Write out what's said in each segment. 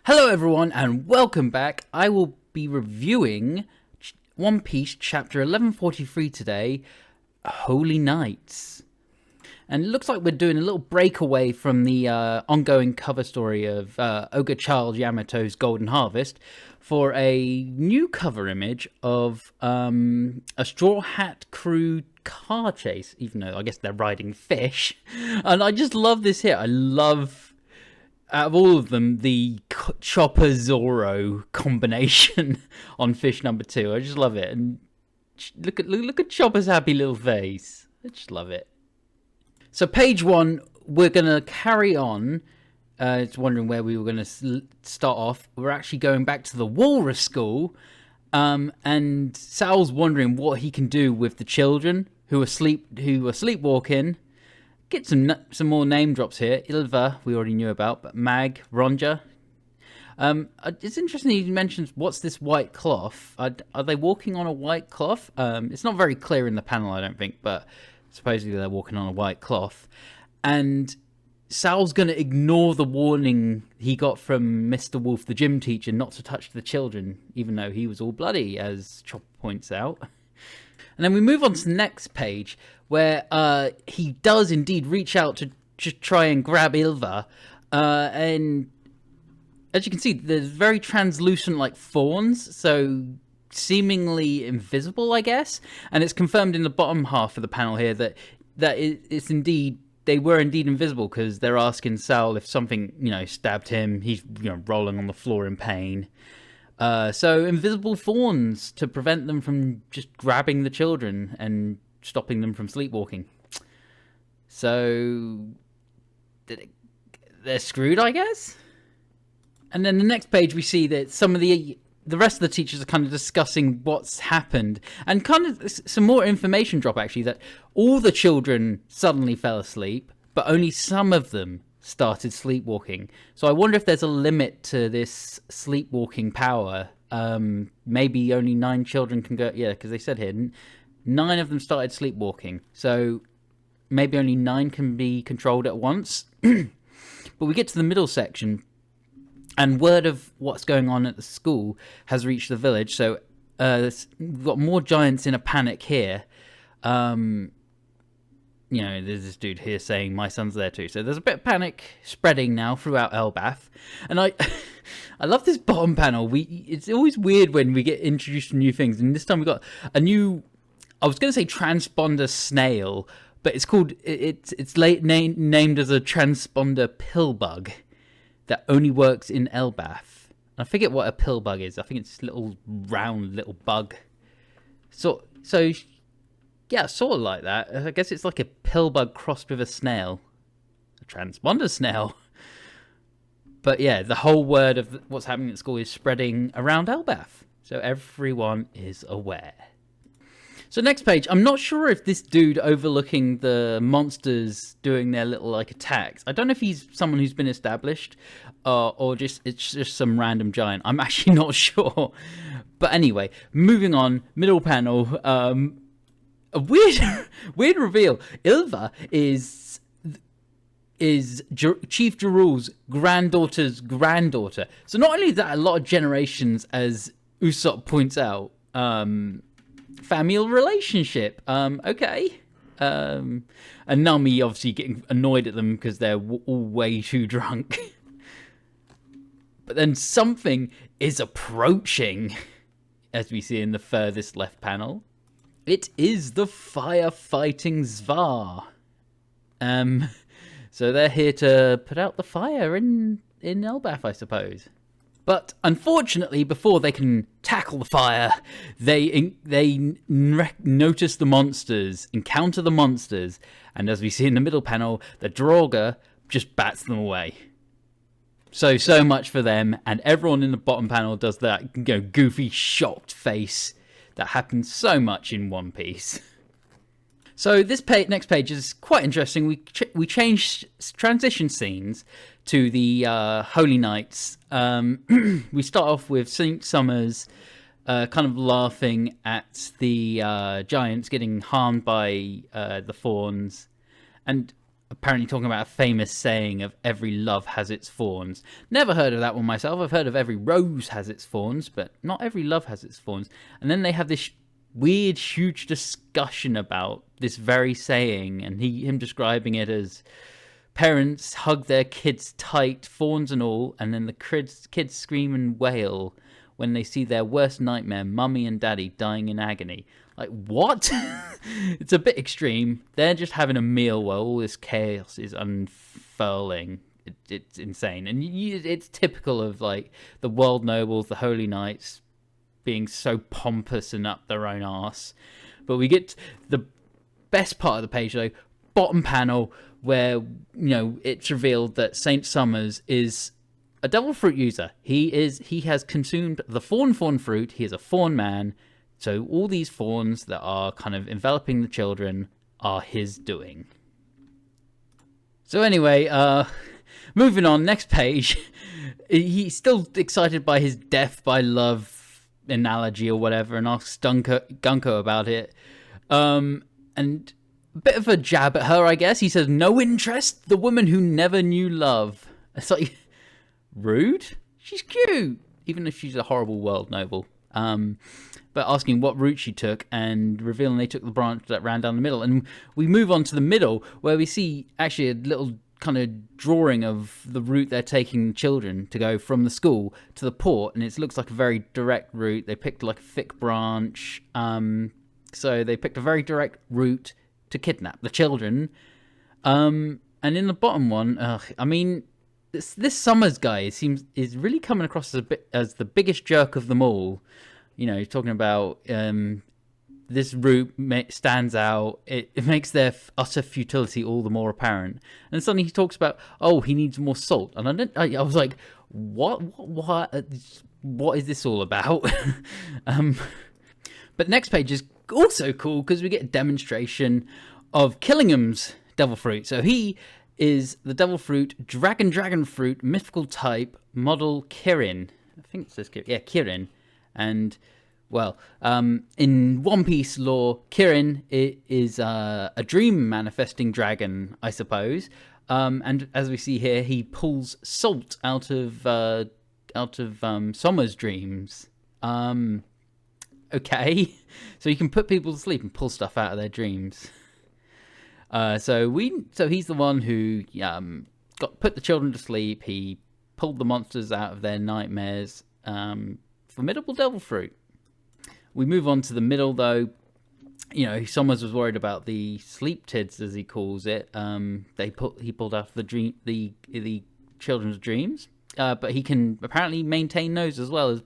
Hello everyone and welcome back. I will be reviewing One Piece chapter 1143 today, Holy Nights. And it looks like we're doing a little breakaway from the ongoing cover story of Ogre Child Yamato's Golden Harvest for a new cover image of a Straw Hat Crew car chase, even though I guess they're riding fish. And I just love this here. I love, out of all of them, the Chopper Zoro combination on fish number 2. I just love it. And look at Chopper's happy little face. I just love it. So page 1, we're going to carry on. It's wondering where we were going to start off. We're actually going back to the Walrus School. And Sal's wondering what he can do with the children who are sleepwalking. Get some more name drops here. Ilva, we already knew about, but Mag, Ronja. It's interesting he mentions, what's this white cloth? Are they walking on a white cloth? It's not very clear in the panel, I don't think, but supposedly they're walking on a white cloth. And Sal's going to ignore the warning he got from Mr. Wolf, the gym teacher, not to touch the children, even though he was all bloody, as Chopper points out. And then we move on to the next page, where he does indeed reach out to just try and grab Ilva. And as you can see, there's very translucent like fawns, so seemingly invisible, I guess. And it's confirmed in the bottom half of the panel here that it's indeed, they were indeed invisible, because they're asking Sal if something, stabbed him. He's, rolling on the floor in pain. So invisible fawns to prevent them from just grabbing the children and stopping them from sleepwalking. So they're screwed, I guess. And then the next page we see that some of the rest of the teachers are kind of discussing what's happened, and kind of some more information drop actually, that all the children suddenly fell asleep, but only some of them started sleepwalking. So I wonder if there's a limit to this sleepwalking power. Maybe only 9 children can go. Yeah, because they said here 9 of them started sleepwalking. So maybe only 9 can be controlled at once. But we get to the middle section, and word of what's going on at the school has reached the village. So we've got more giants in a panic here. There's this dude here saying my son's there too. So there's a bit of panic spreading now throughout Elbaf. And I love this bottom panel. It's always weird when we get introduced to new things. And this time we got a new, I was going to say transponder snail, but it's called, it's named as a transponder pill bug that only works in Elbaf. I forget what a pill bug is. I think it's a little round little bug. So yeah, sort of like that. I guess it's like a pill bug crossed with a snail. A transponder snail. But yeah, the whole word of what's happening at school is spreading around Elbaf. So everyone is aware. So next page, I'm not sure if this dude overlooking the monsters doing their little like attacks, I don't know if he's someone who's been established or just it's just some random giant. I'm actually not sure. But anyway, moving on, middle panel, a weird reveal. Ilva is Chief Jarul's granddaughter's granddaughter. So not only is that a lot of generations, as Usopp points out, familial relationship. Okay. And Nami obviously getting annoyed at them because they're all way too drunk. But then something is approaching, as we see in the furthest left panel. It is the firefighting Zvar. So they're here to put out the fire in Elbaf, I suppose. But unfortunately, before they can tackle the fire, they notice the monsters, encounter the monsters, and as we see in the middle panel, the Draugr just bats them away. So much for them, and everyone in the bottom panel does that goofy, shocked face that happens so much in One Piece. So this next page is quite interesting. We change transition scenes to the Holy Nights. We start off with Saint Summers kind of laughing at the giants getting harmed by the fawns. And apparently talking about a famous saying of every love has its thorns. Never heard of that one myself. I've heard of every rose has its thorns, but not every love has its thorns. And then they have this weird, huge discussion about this very saying, and him describing it as parents hug their kids tight, thorns and all, and then the kids scream and wail when they see their worst nightmare, mummy and daddy dying in agony. Like, what? It's a bit extreme. They're just having a meal while all this chaos is unfurling. It's insane. And it's typical of, like, the world nobles, the holy knights, being so pompous and up their own arse. But we get the best part of the page, though, bottom panel, where, it's revealed that Saint Summers is a devil fruit user. He has consumed the fawn fruit. He is a fawn man. So all these fawns that are kind of enveloping the children are his doing. So anyway, moving on, next page. He's still excited by his death by love analogy or whatever, and asks Gunko about it. And a bit of a jab at her, I guess. He says, "No interest? The woman who never knew love." It's like, rude? She's cute, even if she's a horrible world noble. But asking what route she took, and revealing they took the branch that ran down the middle. And we move on to the middle, where we see actually a little kind of drawing of the route they're taking children to go from the school to the port, and it looks like a very direct route. They picked like a thick branch, so they picked a very direct route to kidnap the children. And in the bottom one, I mean, this Summers guy is really coming across as the biggest jerk of them all. Talking about this route stands out. It makes their utter futility all the more apparent. And suddenly he talks about, he needs more salt. And I was like, what is this all about? But next page is also cool because we get a demonstration of Killingham's devil fruit. So he is the devil fruit, dragon fruit, mythical type, model Kirin. I think it says Kirin. Yeah, Kirin. And, well, in One Piece lore, Kirin is a dream manifesting dragon, I suppose. And as we see here, he pulls salt out of Sommer's dreams. Okay, so you can put people to sleep and pull stuff out of their dreams. So he's the one who put the children to sleep. He pulled the monsters out of their nightmares. Formidable devil fruit. We move on to the middle, though. Summers was worried about the sleep tids, as he calls it. He pulled out the children's dreams, but he can apparently maintain those as well as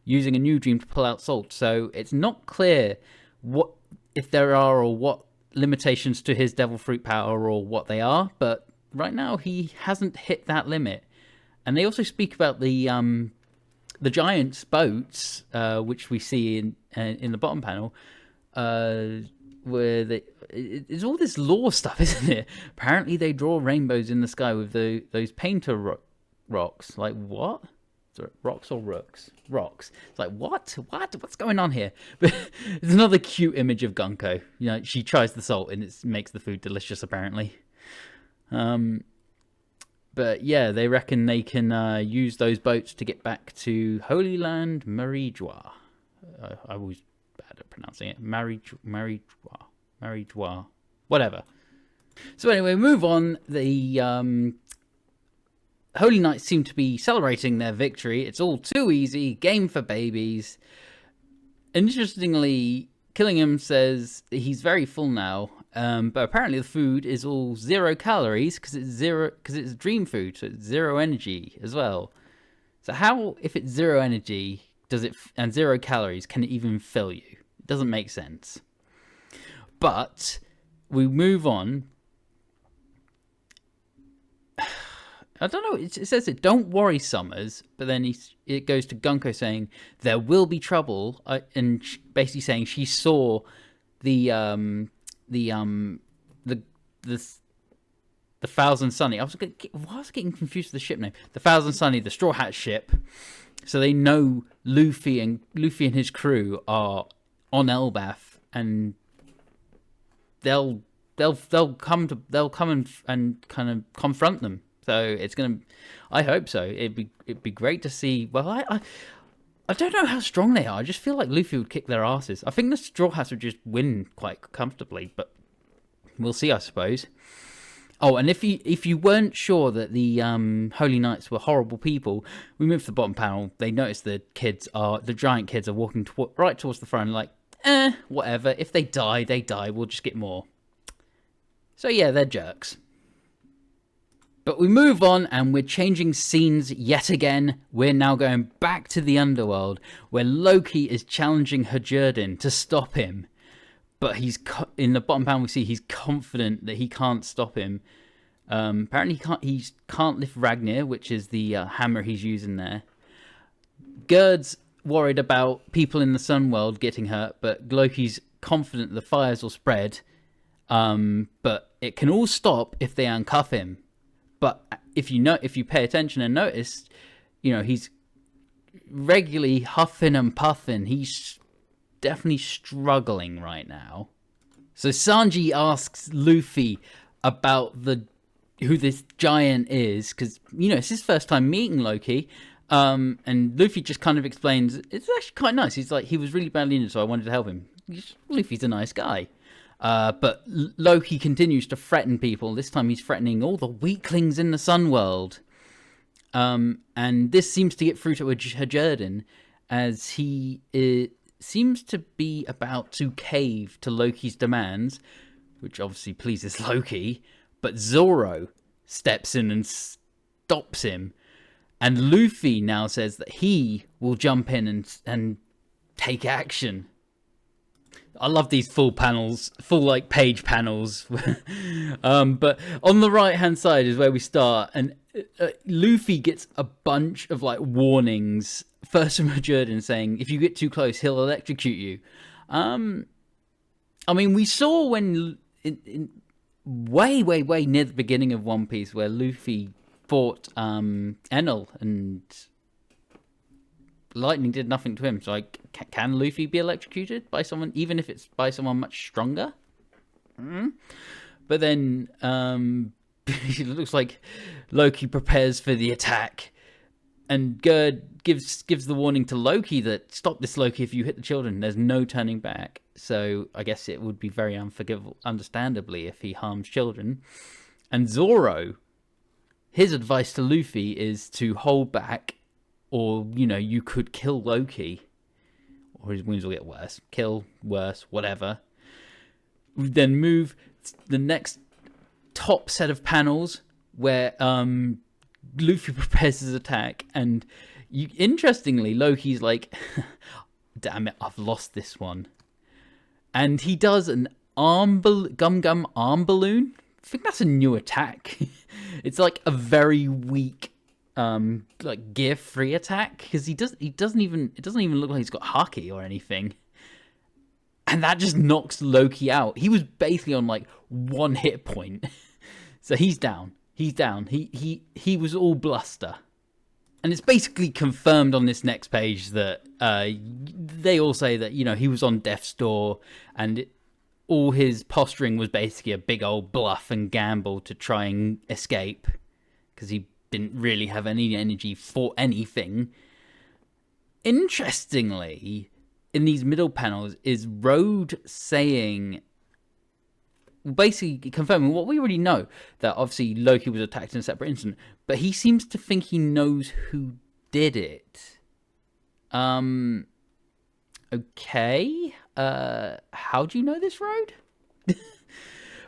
using a new dream to pull out salt. So it's not clear what if there are or what limitations to his devil fruit power or what they are. But right now he hasn't hit that limit. And they also speak about the giant's boats, which we see in the bottom panel, where it's all this lore stuff, isn't it? Apparently they draw rainbows in the sky with those painter rocks. Like, what? Sorry, rocks or rooks? Rocks. It's like, what? What's going on here? But it's another cute image of Gunko. She tries the salt and it makes the food delicious, apparently. But yeah, they reckon they can use those boats to get back to Holy Land Marijwa. I was bad at pronouncing it. Marijwa. Whatever. So anyway, move on. The Holy Knights seem to be celebrating their victory. It's all too easy. Game for babies. Interestingly, Killingham says he's very full now. But apparently the food is all 0 calories because it's dream food, so it's 0 energy as well. So how, if it's 0 energy, and 0 calories, can it even fill you? It doesn't make sense. But we move on. I don't know. It says it. Don't worry, Summers. But then it goes to Gunko saying there will be trouble, and basically saying she saw the Thousand Sunny. I was getting confused with the ship name. The Thousand Sunny, the Straw Hat ship. So they know Luffy and his crew are on Elbaf, and they'll they'll come and kind of confront them. So it's gonna. I hope so. It'd be great to see. Well, I don't know how strong they are. I just feel like Luffy would kick their asses. I think the Straw Hats would just win quite comfortably, but we'll see, I suppose. Oh, and if you weren't sure that the Holy Knights were horrible people, we move to the bottom panel. They notice the giant kids are walking right towards the front, like, whatever. If they die, they die. We'll just get more. So yeah, they're jerks. But we move on, and we're changing scenes yet again. We're now going back to the underworld, where Loki is challenging Hajerdin to stop him. But in the bottom panel, we see he's confident that he can't stop him. Apparently, he can't lift Ragnir, which is the hammer he's using there. Gerd's worried about people in the Sun World getting hurt, but Loki's confident the fires will spread. But it can all stop if they uncuff him. But if you pay attention and notice, he's regularly huffing and puffing. He's definitely struggling right now. So Sanji asks Luffy about who this giant is, because it's his first time meeting Loki. And Luffy just kind of explains it's actually quite nice. He's like, he was really badly injured, so I wanted to help him. Luffy's a nice guy. But Loki continues to threaten people. This time he's threatening all the weaklings in the Sun World. And this seems to get through to Hajerdin, as he seems to be about to cave to Loki's demands, which obviously pleases Loki. But Zoro steps in and stops him. And Luffy now says that he will jump in and take action. I love these full page panels. But on the right hand side is where we start, and Luffy gets a bunch of warnings. First from Hajerdin saying, if you get too close, he'll electrocute you. I mean, we saw when in way near the beginning of One Piece where Luffy fought Enel, and lightning did nothing to him. So can Luffy be electrocuted by someone, even if it's by someone much stronger? But then it looks like Loki prepares for the attack, and Gerd gives the warning to Loki that, stop this, Loki, if you hit the children, there's no turning back. So I guess it would be very unforgivable, understandably, if he harms children. And Zoro, his advice to Luffy is to hold back, or, you could kill Loki, or his wounds will get worse. Kill, worse, whatever. We then move the next top set of panels where Luffy prepares his attack, and interestingly, Loki's like, damn it, I've lost this one. And he does an gum arm balloon. I think that's a new attack. It's like a very weak gear free attack, because it doesn't even look like he's got haki or anything. And that just knocks Loki out. He was basically on one hit point. So he's down. He was all bluster. And it's basically confirmed on this next page that they all say that, he was on death's door, and all his posturing was basically a big old bluff and gamble to try and escape, because he didn't really have any energy for anything. Interestingly, in these middle panels is Road saying, basically confirming what we already know, that obviously Loki was attacked in a separate incident, but he seems to think he knows who did it. Okay. How do you know this, Road?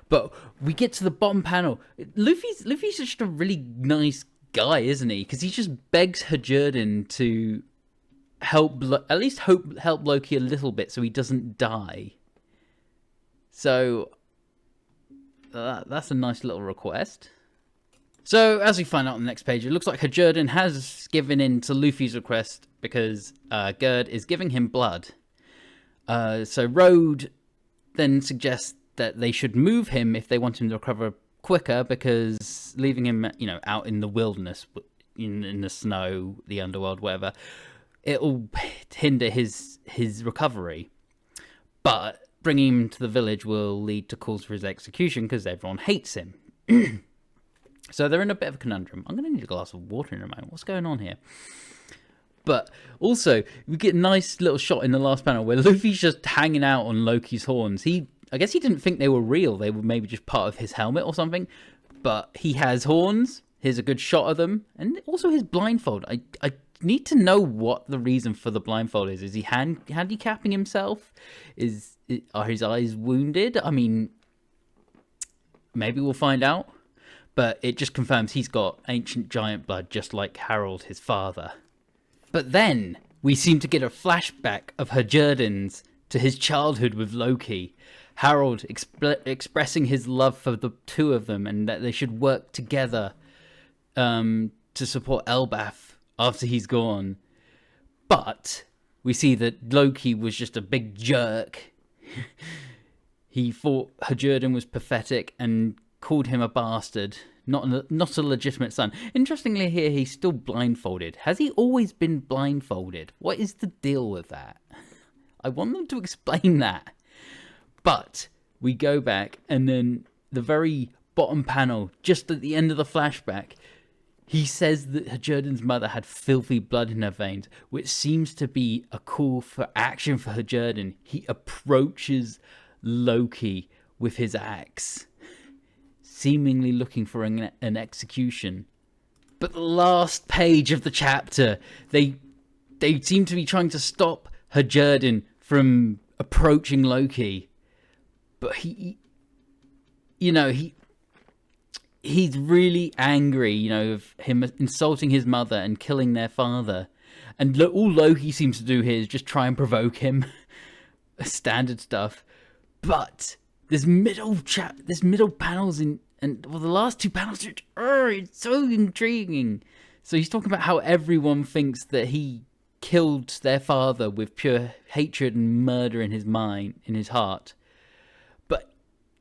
But we get to the bottom panel. Luffy's just a really nice guy, isn't he? Because he just begs Hajerdin to help Loki a little bit so he doesn't die. So that's a nice little request. So as we find out on the next page, it looks like Hajerdin has given in to Luffy's request, because Gerd is giving him blood. So Road then suggests that they should move him if they want him to recover quicker, because leaving him, out in the wilderness, in the snow, the underworld, whatever, it'll hinder his recovery. But bringing him to the village will lead to calls for his execution because everyone hates him. So they're in a bit of a conundrum. I'm going to need a glass of water in a moment. What's going on here? But also, we get a nice little shot in the last panel where Luffy's just hanging out on Loki's horns. I guess he didn't think they were real. They were maybe just part of his helmet or something. But he has horns. Here's a good shot of them. And also his blindfold. I need to know what the reason for the blindfold is. Is he handicapping himself? Are his eyes wounded? I mean, maybe we'll find out. But it just confirms he's got ancient giant blood, just like Harold, his father. But then we seem to get a flashback of Herjerdin's to his childhood with Loki. Harold expressing his love for the two of them and that they should work together to support Elbaf after he's gone. But we see that Loki was just a big jerk. He thought Herjerdin was pathetic and called him a bastard, not a legitimate son. Interestingly here, he's still blindfolded. Has he always been blindfolded? What is the deal with that? I want them to explain that. But we go back, and then the very bottom panel, just at the end of the flashback, he says that Herjerdin's mother had filthy blood in her veins, which seems to be a call for action for Herjerdin. He approaches Loki with his axe, seemingly looking for an execution. But the last page of the chapter, they seem to be trying to stop Herjerdin from approaching Loki. But he's really angry, of him insulting his mother and killing their father. And all Loki seems to do here is just try and provoke him. Standard stuff. But this middle panels the last two panels it's so intriguing. So he's talking about how everyone thinks that he killed their father with pure hatred and murder in his mind, in his heart. But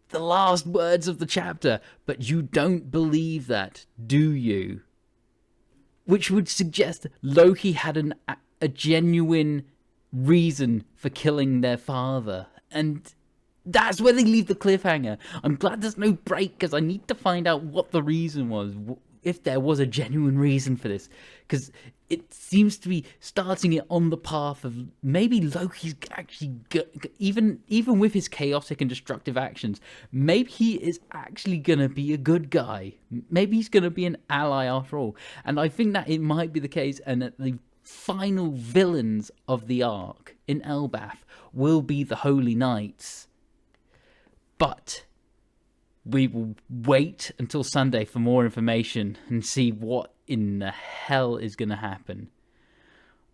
the last words of the chapter, but you don't believe that, do you? Which would suggest Loki had a genuine reason for killing their father. And that's where they leave the cliffhanger. I'm glad there's no break, because I need to find out what the reason was, if there was a genuine reason for this. Because it seems to be starting it on the path of maybe Loki's actually, even with his chaotic and destructive actions, maybe he is actually going to be a good guy. Maybe he's going to be an ally after all. And I think that it might be the case, and that the final villains of the arc in Elbaf will be the Holy Knights. But we will wait until Sunday for more information and see what in the hell is going to happen.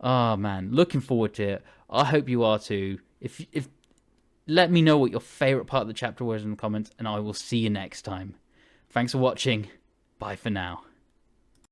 Oh man, looking forward to it. I hope you are too. If let me know what your favourite part of the chapter was in the comments, and I will see you next time. Thanks for watching. Bye for now.